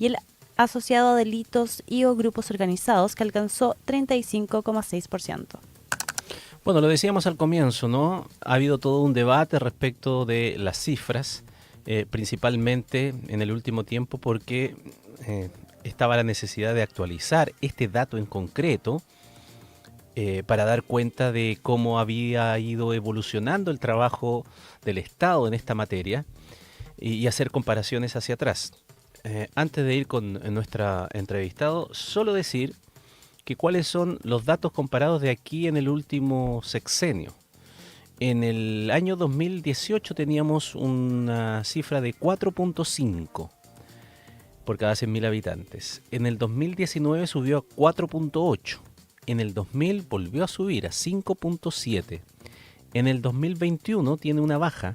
y el asociado a delitos y o grupos organizados, que alcanzó 35,6%. Bueno, lo decíamos al comienzo, ¿no? Ha habido todo un debate respecto de las cifras, principalmente en el último tiempo porque estaba la necesidad de actualizar este dato en concreto para dar cuenta de cómo había ido evolucionando el trabajo del Estado en esta materia y hacer comparaciones hacia atrás. Antes de ir con nuestro entrevistado, solo decir que cuáles son los datos comparados de aquí en el último sexenio. En el año 2018 teníamos una cifra de 4.5 por cada 100.000 habitantes. En el 2019 subió a 4.8. En el 2000 volvió a subir a 5.7. En el 2021 tiene una baja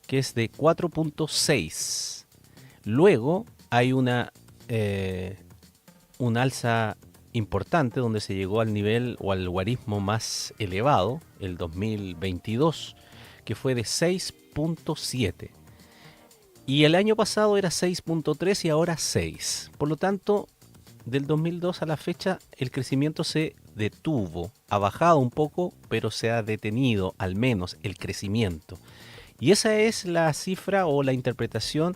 que es de 4.6. Luego hay un alza importante donde se llegó al nivel o al guarismo más elevado, el 2022, que fue de 6.7. Y el año pasado era 6.3 y ahora 6. Por lo tanto, del 2002 a la fecha el crecimiento se detuvo, ha bajado un poco, pero se ha detenido al menos el crecimiento. Y esa es la cifra o la interpretación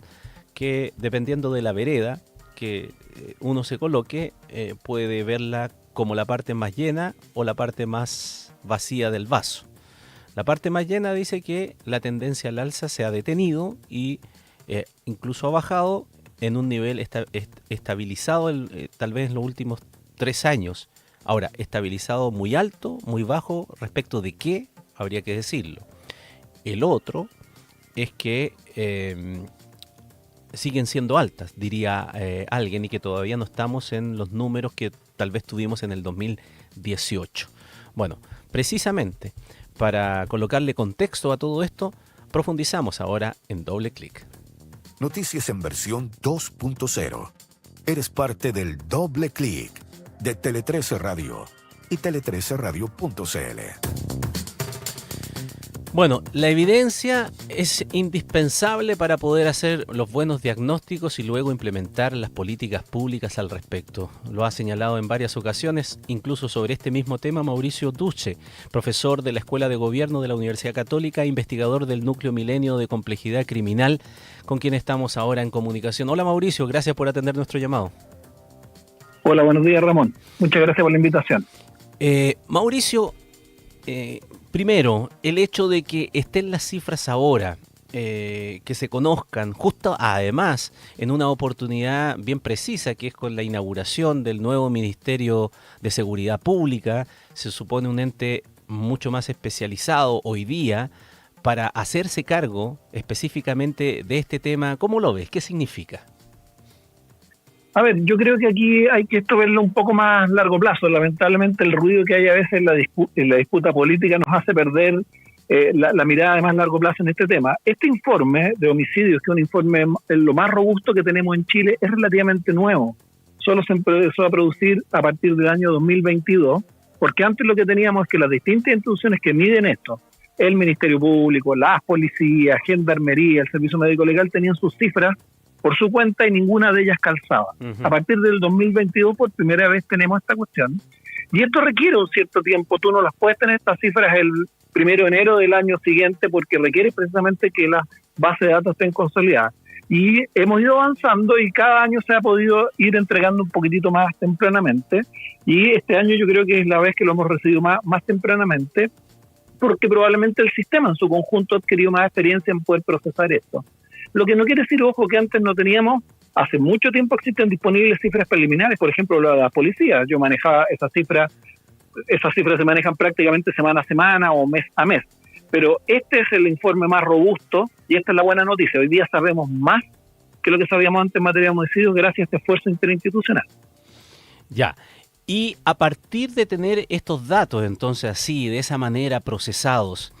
que, dependiendo de la vereda que uno se coloque, puede verla como la parte más llena o la parte más vacía del vaso. La parte más llena dice que la tendencia al alza se ha detenido y incluso ha bajado en un nivel estabilizado tal vez en los últimos 3 años. Ahora, estabilizado muy alto, muy bajo, respecto de qué, habría que decirlo. El otro es que siguen siendo altas, diría alguien, y que todavía no estamos en los números que tal vez tuvimos en el 2018. Bueno, precisamente para colocarle contexto a todo esto, profundizamos ahora en Doble Clic. Noticias en versión 2.0. Eres parte del Doble Clic de Tele 13 Radio y tele13radio.cl. Bueno, la evidencia es indispensable para poder hacer los buenos diagnósticos y luego implementar las políticas públicas al respecto. Lo ha señalado en varias ocasiones, incluso sobre este mismo tema, Mauricio Duce, profesor de la Escuela de Gobierno de la Universidad Católica, investigador del Núcleo Milenio de Complejidad Criminal, con quien estamos ahora en comunicación. Hola Mauricio, gracias por atender nuestro llamado. Hola, buenos días Ramón. Muchas gracias por la invitación. Mauricio, primero, el hecho de que estén las cifras ahora, que se conozcan, justo además en una oportunidad bien precisa, que es con la inauguración del nuevo Ministerio de Seguridad Pública, se supone un ente mucho más especializado hoy día para hacerse cargo específicamente de este tema. ¿Cómo lo ves? ¿Qué significa? A ver, yo creo que aquí hay que esto verlo un poco más a largo plazo. Lamentablemente el ruido que hay a veces en la disputa política nos hace perder la mirada de más largo plazo en este tema. Este informe de homicidios, que es un informe lo más robusto que tenemos en Chile, es relativamente nuevo. Solo se empezó a producir a partir del año 2022, porque antes lo que teníamos es que las distintas instituciones que miden esto, el Ministerio Público, las policías, Gendarmería, el Servicio Médico Legal, tenían sus cifras por su cuenta y ninguna de ellas calzaba. A partir del 2022 por primera vez tenemos esta cuestión y esto requiere un cierto tiempo. Tú no las puedes tener estas cifras el 1 de enero del año siguiente porque requiere precisamente que las bases de datos estén consolidadas. Y hemos ido avanzando y cada año se ha podido ir entregando un poquitito más tempranamente y este año yo creo que es la vez que lo hemos recibido más tempranamente porque probablemente el sistema en su conjunto ha adquirido más experiencia en poder procesar esto. Lo que no quiere decir, ojo, que antes no teníamos, hace mucho tiempo existen disponibles cifras preliminares, por ejemplo, la de la policía. Yo manejaba esas cifras se manejan prácticamente semana a semana o mes a mes. Pero este es el informe más robusto y esta es la buena noticia. Hoy día sabemos más que lo que sabíamos antes en materia de homicidios gracias a este esfuerzo interinstitucional. Ya. Y a partir de tener estos datos, entonces así, de esa manera procesados,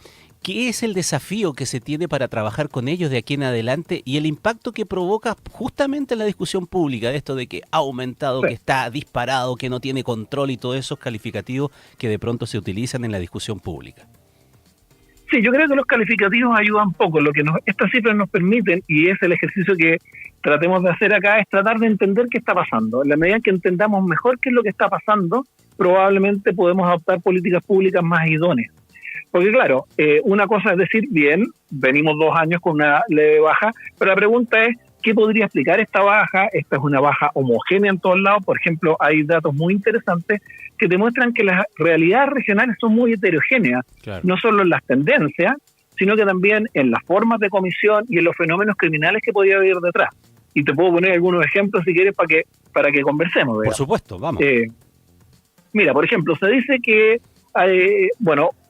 ¿qué es el desafío que se tiene para trabajar con ellos de aquí en adelante y el impacto que provoca justamente en la discusión pública de esto de que ha aumentado, sí, que está disparado, que no tiene control y todos esos calificativos que de pronto se utilizan en la discusión pública? Sí, yo creo que los calificativos ayudan poco. Lo que estas cifras nos permiten, y es el ejercicio que tratemos de hacer acá, es tratar de entender qué está pasando. En la medida en que entendamos mejor qué es lo que está pasando, probablemente podemos adoptar políticas públicas más idóneas. Porque claro, una cosa es decir, bien, venimos 2 años con una leve baja, pero la pregunta es, ¿qué podría explicar esta baja? Esta es una baja homogénea en todos lados. Por ejemplo, hay datos muy interesantes que demuestran que las realidades regionales son muy heterogéneas, claro, no solo en las tendencias, sino que también en las formas de comisión y en los fenómenos criminales que podría haber detrás. Y te puedo poner algunos ejemplos si quieres para que conversemos. Por supuesto, vamos. Mira, por ejemplo, se dice que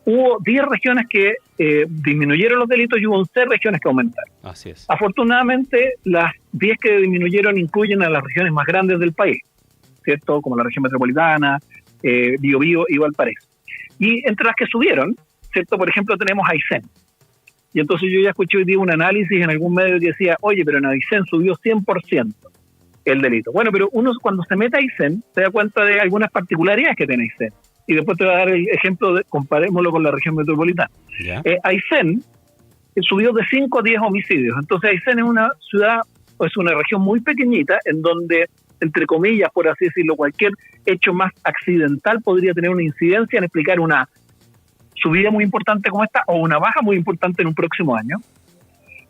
hubo 10 regiones que disminuyeron los delitos y hubo 11 regiones que aumentaron. Así es. Afortunadamente, las 10 que disminuyeron incluyen a las regiones más grandes del país, ¿cierto? Como la región metropolitana, Biobío y Valparaíso. Y entre las que subieron, ¿cierto? Por ejemplo, tenemos Aysén. Y entonces yo ya escuché hoy día un análisis en algún medio que decía, oye, pero en Aysén subió 100% el delito. Bueno, pero uno cuando se mete a Aysén se da cuenta de algunas particularidades que tiene Aysén. Y después te voy a dar el ejemplo, comparémoslo con la región metropolitana. Aysén subió de 5 a 10 homicidios. Entonces Aysén es una ciudad, es una región muy pequeñita en donde, entre comillas, por así decirlo, cualquier hecho más accidental podría tener una incidencia en explicar una subida muy importante como esta o una baja muy importante en un próximo año.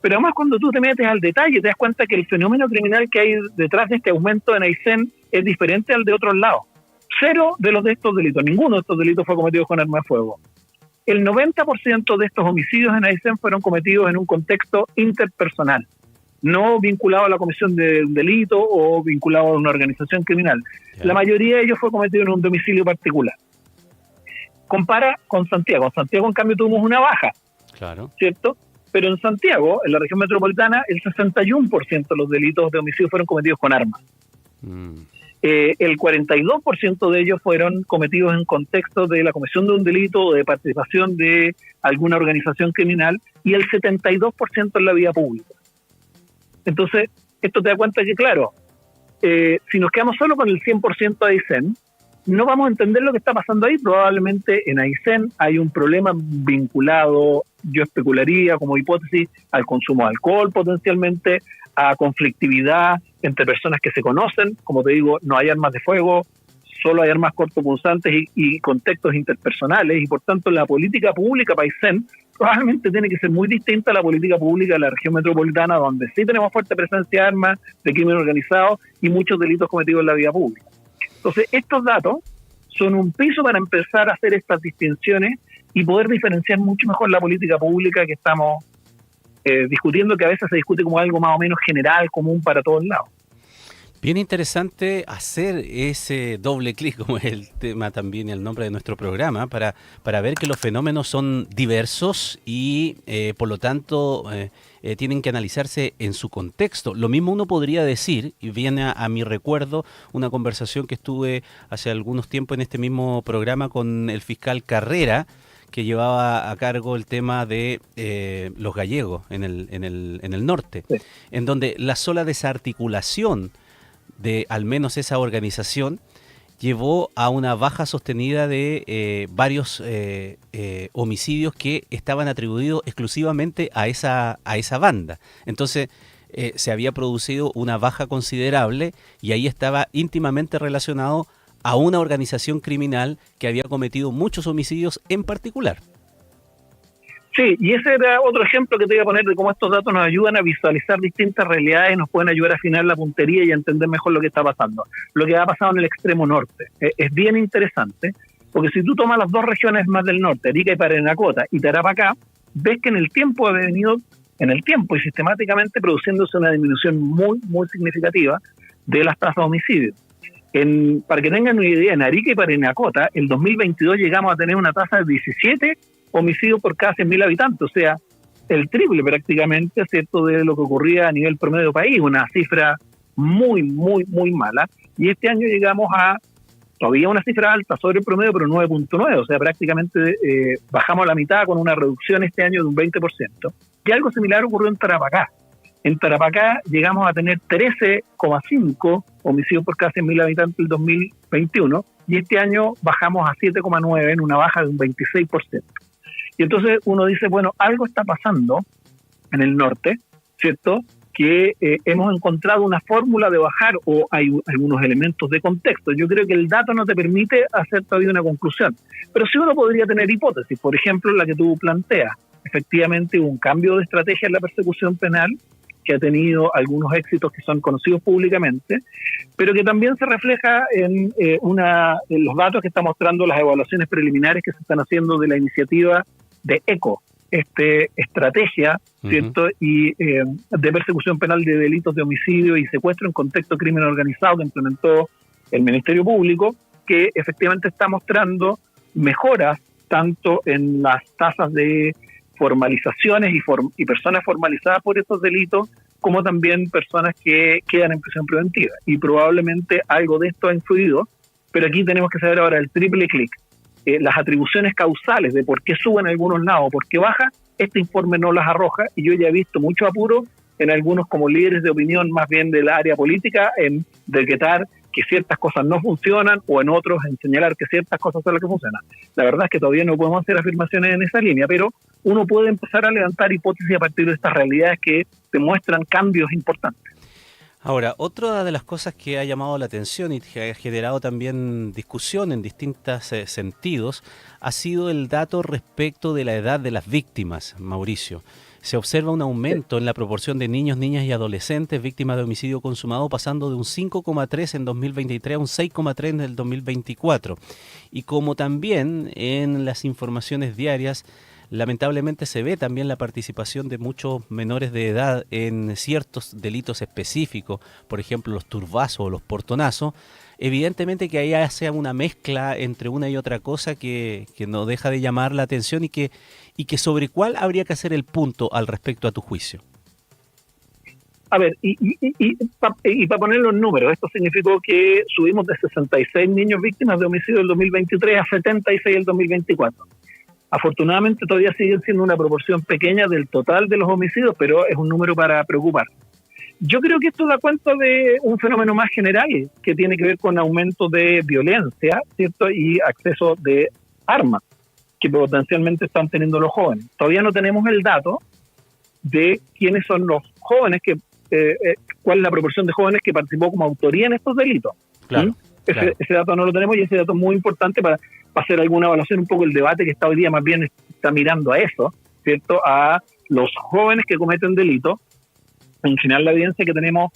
Pero además, cuando tú te metes al detalle, te das cuenta que el fenómeno criminal que hay detrás de este aumento en Aysén es diferente al de otros lados. 0 de estos delitos, ninguno de estos delitos fue cometido con arma de fuego. El 90% de estos homicidios en Aysén fueron cometidos en un contexto interpersonal, no vinculado a la comisión de un delito o vinculado a una organización criminal. La mayoría de ellos fue cometido en un domicilio particular. Compara con Santiago. En Santiago, en cambio, tuvimos una baja, claro, ¿cierto? Pero en Santiago, en la región metropolitana, el 61% de los delitos de homicidio fueron cometidos con armas. El 42% de ellos fueron cometidos en contexto de la comisión de un delito o de participación de alguna organización criminal y el 72% en la vía pública. Entonces, esto te da cuenta que, claro, si nos quedamos solo con el 100% de Aysén, no vamos a entender lo que está pasando ahí. Probablemente en Aysén hay un problema vinculado, yo especularía como hipótesis, al consumo de alcohol potencialmente, a conflictividad entre personas que se conocen. Como te digo, no hay armas de fuego, solo hay armas cortopunzantes y contextos interpersonales, y por tanto la política pública para Aysén probablemente tiene que ser muy distinta a la política pública de la región metropolitana, donde sí tenemos fuerte presencia de armas, de crimen organizado y muchos delitos cometidos en la vía pública. Entonces, estos datos son un piso para empezar a hacer estas distinciones y poder diferenciar mucho mejor la política pública que estamos discutiendo, que a veces se discute como algo más o menos general, común para todos lados. Bien interesante hacer ese doble clic, como es el tema también, el nombre de nuestro programa, para ver que los fenómenos son diversos y por lo tanto tienen que analizarse en su contexto. Lo mismo uno podría decir, y viene a mi recuerdo una conversación que estuve hace algunos tiempos en este mismo programa con el fiscal Carrera, que llevaba a cargo el tema de los gallegos en el norte, sí, en donde la sola desarticulación de al menos esa organización llevó a una baja sostenida de varios homicidios que estaban atribuidos exclusivamente a esa banda. Entonces se había producido una baja considerable y ahí estaba íntimamente relacionado a una organización criminal que había cometido muchos homicidios en particular. Sí, y ese era otro ejemplo que te iba a poner de cómo estos datos nos ayudan a visualizar distintas realidades y nos pueden ayudar a afinar la puntería y a entender mejor lo que está pasando. Lo que ha pasado en el extremo norte es bien interesante, porque si tú tomas las dos regiones más del norte, Arica y Parinacota y Tarapacá, ves que en el tiempo ha venido, y sistemáticamente produciéndose una disminución muy, muy significativa de las tasas de homicidios. Para que tengan una idea, en Arica y Parinacota, el 2022 llegamos a tener una tasa de 17 homicidios por cada 100.000 habitantes, o sea, el triple prácticamente, ¿cierto?, de lo que ocurría a nivel promedio país, una cifra muy, muy, muy mala. Y este año llegamos a todavía una cifra alta sobre el promedio, pero 9.9, o sea, prácticamente bajamos a la mitad con una reducción este año de un 20%. Y algo similar ocurrió en Tarapacá. En Tarapacá llegamos a tener 13,5 homicidios por cada 100.000 habitantes el 2021, y este año bajamos a 7,9 en una baja de un 26%. Y entonces uno dice, bueno, algo está pasando en el norte, ¿cierto?, que hemos encontrado una fórmula de bajar, o hay algunos elementos de contexto. Yo creo que el dato no te permite hacer todavía una conclusión, pero sí uno podría tener hipótesis, por ejemplo, la que tú planteas. Efectivamente, hubo un cambio de estrategia en la persecución penal, que ha tenido algunos éxitos que son conocidos públicamente, pero que también se refleja en los datos que están mostrando las evaluaciones preliminares que se están haciendo de la iniciativa de ECO, estrategia, ¿cierto?, y de persecución penal de delitos de homicidio y secuestro en contexto de crimen organizado que implementó el Ministerio Público, que efectivamente está mostrando mejoras tanto en las tasas de formalizaciones y personas formalizadas por estos delitos, como también personas que quedan en prisión preventiva. Y probablemente algo de esto ha influido, pero aquí tenemos que saber ahora el triple clic. Las atribuciones causales de por qué suben en algunos lados, por qué baja, este informe no las arroja, y yo ya he visto mucho apuro en algunos como líderes de opinión más bien del área política en decretar que ciertas cosas no funcionan, o en otros en señalar que ciertas cosas son las que funcionan. La verdad es que todavía no podemos hacer afirmaciones en esa línea, pero uno puede empezar a levantar hipótesis a partir de estas realidades que demuestran cambios importantes. Ahora, otra de las cosas que ha llamado la atención y que ha generado también discusión en distintos sentidos ha sido el dato respecto de la edad de las víctimas, Mauricio. Se observa un aumento en la proporción de niños, niñas y adolescentes víctimas de homicidio consumado, pasando de un 5,3 en 2023 a un 6,3 en el 2024. Y como también en las informaciones diarias, lamentablemente se ve también la participación de muchos menores de edad en ciertos delitos específicos, por ejemplo los turbazos o los portonazos. Evidentemente que ahí hace una mezcla entre una y otra cosa que no deja de llamar la atención y que sobre cuál habría que hacer el punto al respecto a tu juicio. A ver, para poner los números, esto significó que subimos de 66 niños víctimas de homicidio del 2023 a 76 el 2024. Afortunadamente todavía siguen siendo una proporción pequeña del total de los homicidios, pero es un número para preocupar. Yo creo que esto da cuenta de un fenómeno más general que tiene que ver con aumento de violencia, ¿cierto?, y acceso de armas que potencialmente están teniendo los jóvenes. Todavía no tenemos el dato de quiénes son los jóvenes, cuál es la proporción de jóvenes que participó como autoría en estos delitos. Claro, claro. Ese dato no lo tenemos, y ese dato es muy importante para hacer alguna evaluación, un poco el debate que está hoy día más bien está mirando a eso, ¿cierto?, a los jóvenes que cometen delitos. En general, la evidencia que tenemos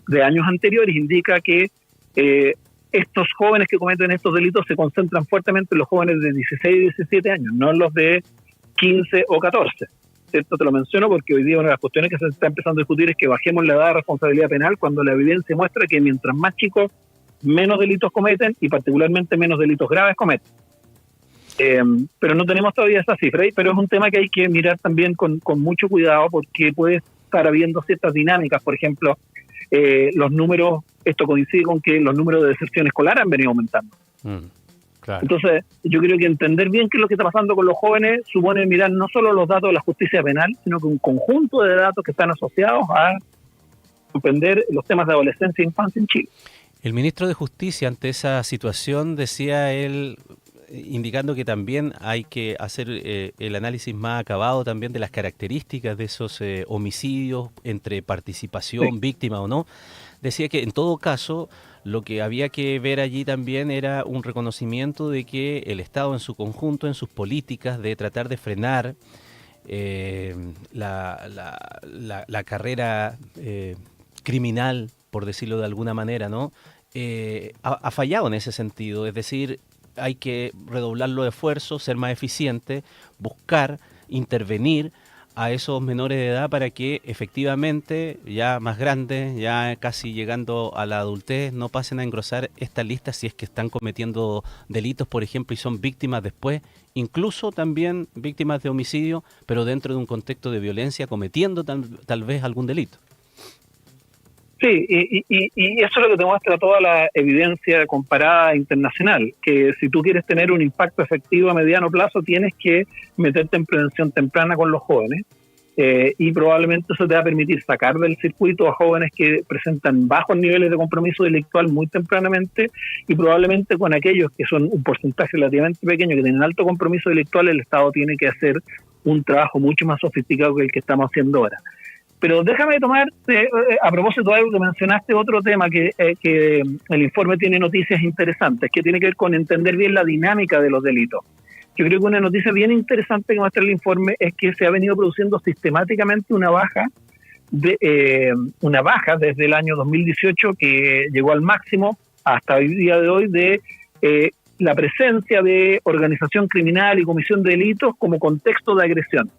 de años anteriores indica que estos jóvenes que cometen estos delitos se concentran fuertemente en los jóvenes de 16 y 17 años, no en los de 15 o 14. ¿Cierto? Te lo menciono porque hoy día una de las cuestiones que se está empezando a discutir es que bajemos la edad de responsabilidad penal, cuando la evidencia muestra que mientras más chicos, menos delitos cometen, y particularmente menos delitos graves cometen. Pero no tenemos todavía esa cifra, pero es un tema que hay que mirar también con mucho cuidado, porque puede estar habiendo ciertas dinámicas. Por ejemplo, los números, esto coincide con que los números de deserción escolar han venido aumentando. Claro. Entonces, yo creo que entender bien qué es lo que está pasando con los jóvenes supone mirar no solo los datos de la justicia penal, sino que un conjunto de datos que están asociados a comprender los temas de adolescencia e infancia en Chile. El ministro de Justicia, ante esa situación, decía él, indicando que también hay que hacer el análisis más acabado también de las características de esos homicidios, entre participación, víctima o no. Decía que en todo caso lo que había que ver allí también era un reconocimiento de que el Estado en su conjunto, en sus políticas de tratar de frenar la carrera criminal, por decirlo de alguna manera, ¿no? Ha fallado en ese sentido. Es decir, hay que redoblar los esfuerzos, ser más eficiente, buscar, intervenir a esos menores de edad para que efectivamente, ya más grandes, ya casi llegando a la adultez, no pasen a engrosar esta lista si es que están cometiendo delitos, por ejemplo, y son víctimas después, incluso también víctimas de homicidio, pero dentro de un contexto de violencia, cometiendo tal vez algún delito. Sí, y eso es lo que te muestra toda la evidencia comparada internacional, que si tú quieres tener un impacto efectivo a mediano plazo, tienes que meterte en prevención temprana con los jóvenes. y probablemente eso te va a permitir sacar del circuito a jóvenes que presentan bajos niveles de compromiso delictual muy tempranamente, y probablemente con aquellos que son un porcentaje relativamente pequeño que tienen alto compromiso delictual, el Estado tiene que hacer un trabajo mucho más sofisticado que el que estamos haciendo ahora. Pero déjame tomar, a propósito de algo que mencionaste, otro tema que el informe tiene noticias interesantes, que tiene que ver con entender bien la dinámica de los delitos. Yo creo que una noticia bien interesante que muestra el informe es que se ha venido produciendo sistemáticamente una baja desde el año 2018, que llegó al máximo hasta el día de hoy, de la presencia de organización criminal y comisión de delitos como contexto de agresión.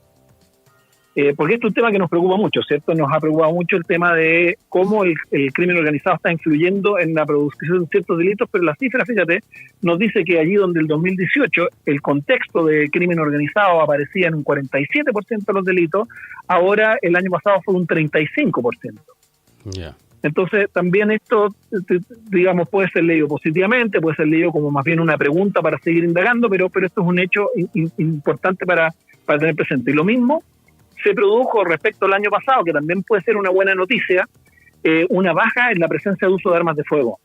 Porque este es un tema que nos preocupa mucho, ¿cierto? Nos ha preocupado mucho el tema de cómo el crimen organizado está influyendo en la producción de ciertos delitos, pero la cifra, fíjate, nos dice que allí donde el 2018 el contexto de crimen organizado aparecía en un 47% de los delitos, ahora el año pasado fue un 35%. Yeah. Entonces también esto, digamos, puede ser leído positivamente, puede ser leído como más bien una pregunta para seguir indagando, pero esto es un hecho importante para tener presente. Y lo mismo se produjo respecto al año pasado, que también puede ser una buena noticia, una baja en la presencia de uso de armas de fuego.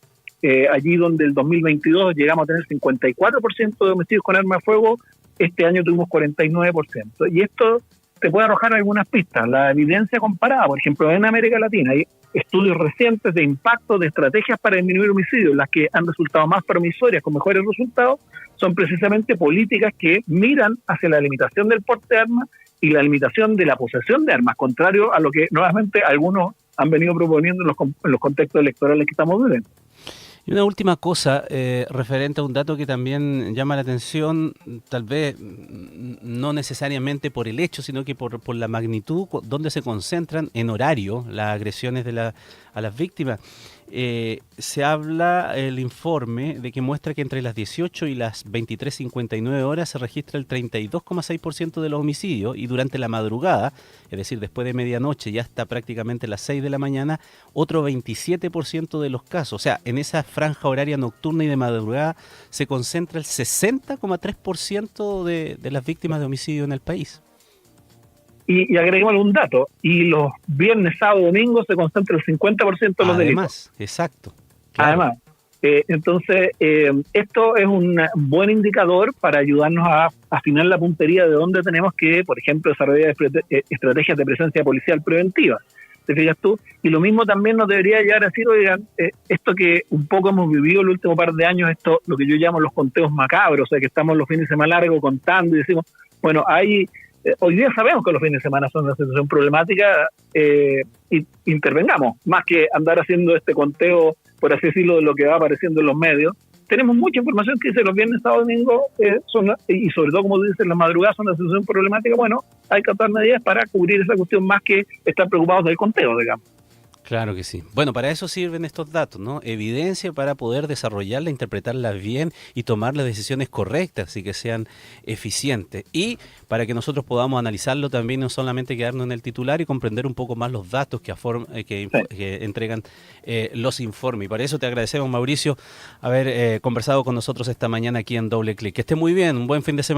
Allí donde el 2022 llegamos a tener 54% de homicidios con armas de fuego, este año tuvimos 49%. Y esto te puede arrojar algunas pistas. La evidencia comparada, por ejemplo, en América Latina, hay estudios recientes de impacto de estrategias para disminuir homicidios. Las que han resultado más promisorias, con mejores resultados, son precisamente políticas que miran hacia la limitación del porte de armas y la limitación de la posesión de armas, contrario a lo que nuevamente algunos han venido proponiendo en los contextos electorales que estamos viviendo. Y una última cosa, referente a un dato que también llama la atención, tal vez no necesariamente por el hecho, sino que por la magnitud donde se concentran en horario las agresiones a las víctimas. Se habla el informe de que muestra que entre las 18 y las 23:59 horas se registra el 32,6% de los homicidios, y durante la madrugada, es decir, después de medianoche y hasta prácticamente las 6 de la mañana, otro 27% de los casos. O sea, en esa franja horaria nocturna y de madrugada se concentra el 60,3% de las víctimas de homicidio en el país. Y agreguemos un dato, y los viernes, sábado, domingo se concentra el 50% de los delitos. Además, exacto. Claro. Además, entonces esto es un buen indicador para ayudarnos a afinar la puntería de dónde tenemos que, por ejemplo, desarrollar estrategias de presencia policial preventiva. ¿Te fijas tú? Y lo mismo también nos debería llegar a decir, oigan, esto que un poco hemos vivido el último par de años, esto lo que yo llamo los conteos macabros, o sea, que estamos los fines de semana largos contando y decimos, bueno, hoy día sabemos que los fines de semana son una situación problemática, y intervengamos, más que andar haciendo este conteo, por así decirlo, de lo que va apareciendo en los medios. Tenemos mucha información que dice los viernes, sábado, domingo, y sobre todo, como dices, las madrugadas son una situación problemática. Bueno, hay que tomar medidas para cubrir esa cuestión, más que estar preocupados del conteo, digamos. Claro que sí. Bueno, para eso sirven estos datos, ¿no? Evidencia para poder desarrollarla, interpretarla bien y tomar las decisiones correctas y que sean eficientes. Y para que nosotros podamos analizarlo también, no solamente quedarnos en el titular y comprender un poco más los datos que entregan los informes. Y para eso te agradecemos, Mauricio, haber conversado con nosotros esta mañana aquí en Doble Clic. Que esté muy bien, un buen fin de semana.